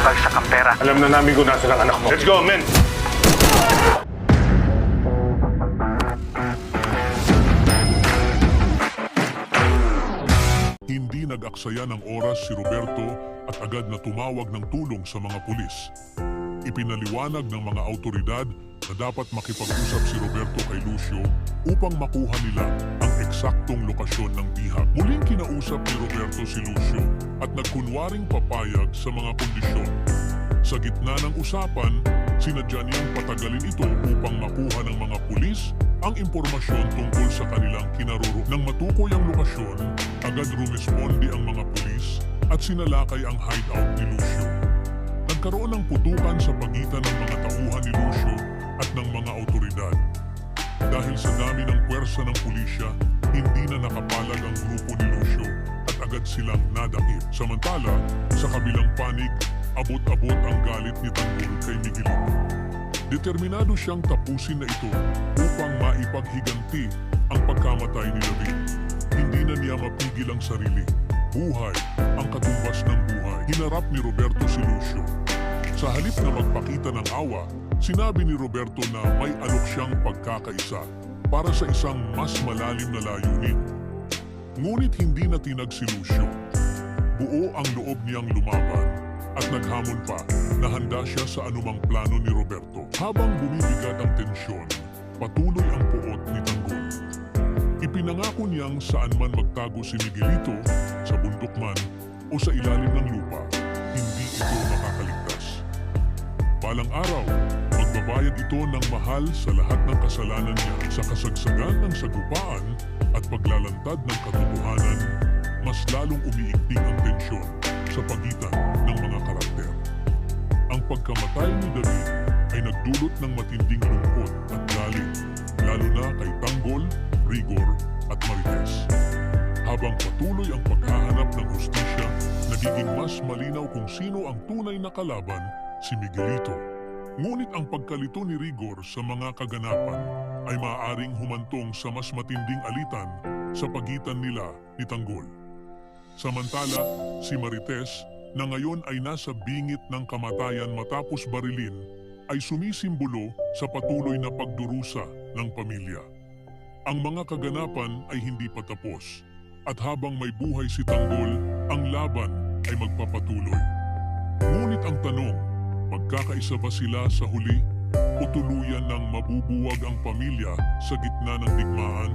nabagsak ang pera. Alam na namin kung nasa ang anak mo. Let's go, men! Hindi nag-aksaya ng oras si Roberto at agad na tumawag ng tulong sa mga pulis. Ipinaliwanag ng mga autoridad na dapat makipag-usap si Roberto kay Lucio upang makuha nila ang eksaktong lokasyon ng bihag. Muling kinausap ni Roberto si Lucio at nagkunwaring papayag sa mga kondisyon. Sa gitna ng usapan, sinadya niyang patagalin ito upang makuha ng mga pulis ang impormasyon tungkol sa kanilang kinaruro. Nang matukoy ang lokasyon, agad rumisponde ang mga pulis at sinalakay ang hideout ni Lucio. Nagkaroon ng putukan sa pagitan ng mga tauhan ni Lucio at ng mga autoridad. Dahil sa dami ng puwersa ng pulisya, hindi na nakapalag ang grupo ni Lucio at agad silang nadakip. Samantala, sa kabilang panig, abot-abot ang galit ni Tanggol kay Miguelito. Determinado siyang tapusin na ito upang maipaghiganti ang pagkamatay ni David. Hindi na niya mapigil ang sarili. Buhay ang katumbas ng buhay. Hinarap ni Roberto si Lucio. Sa halip na magpakita ng awa, sinabi ni Roberto na may alok siyang pagkakaisa para sa isang mas malalim na layunin. Ngunit hindi natinag si Lucio. Buo ang loob niyang lumaban at naghamon pa na handa siya sa anumang plano ni Roberto. Habang bumibigat ang tensyon, patuloy ang puot ni Tanggol. Ipinangako niyang saan man magtago si Miguelito, sa bundok man o sa ilalim ng lupa, hindi ito makakaligtas. Balang araw, magbabayad ito ng mahal sa lahat ng kasalanan niya. Sa kasagsagan ng sagupaan at paglalantad ng katotohanan, mas lalong umiigting ang tensyon sa pagitan ng mga karakter. Ang pagkamatay ni David ay nagdulot ng matinding lungkot at galit, lalo na kay Tanggol, Rigor at Marites. Habang patuloy ang paghahanap ng hustisya, nagiging mas malinaw kung sino ang tunay na kalaban, si Miguelito. Ngunit ang pagkalito ni Rigor sa mga kaganapan ay maaaring humantong sa mas matinding alitan sa pagitan nila ni Tanggol. Samantala, si Marites, na ngayon ay nasa bingit ng kamatayan matapos barilin, ay sumisimbolo sa patuloy na pagdurusa ng pamilya. Ang mga kaganapan ay hindi pa tapos, at habang may buhay si Tanggol, ang laban ay magpapatuloy. Ngunit ang tanong, magkakaisa ba sila sa huli o tuluyan ng mabubuwag ang pamilya sa gitna ng digmaan?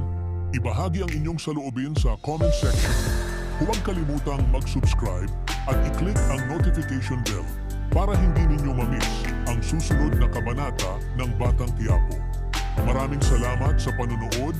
Ibahagi ang inyong saloobin sa comment section. Huwag kalimutang mag-subscribe at i-click ang notification bell para hindi ninyo ma-miss ang susunod na kabanata ng Batang Quiapo. Maraming salamat sa panonood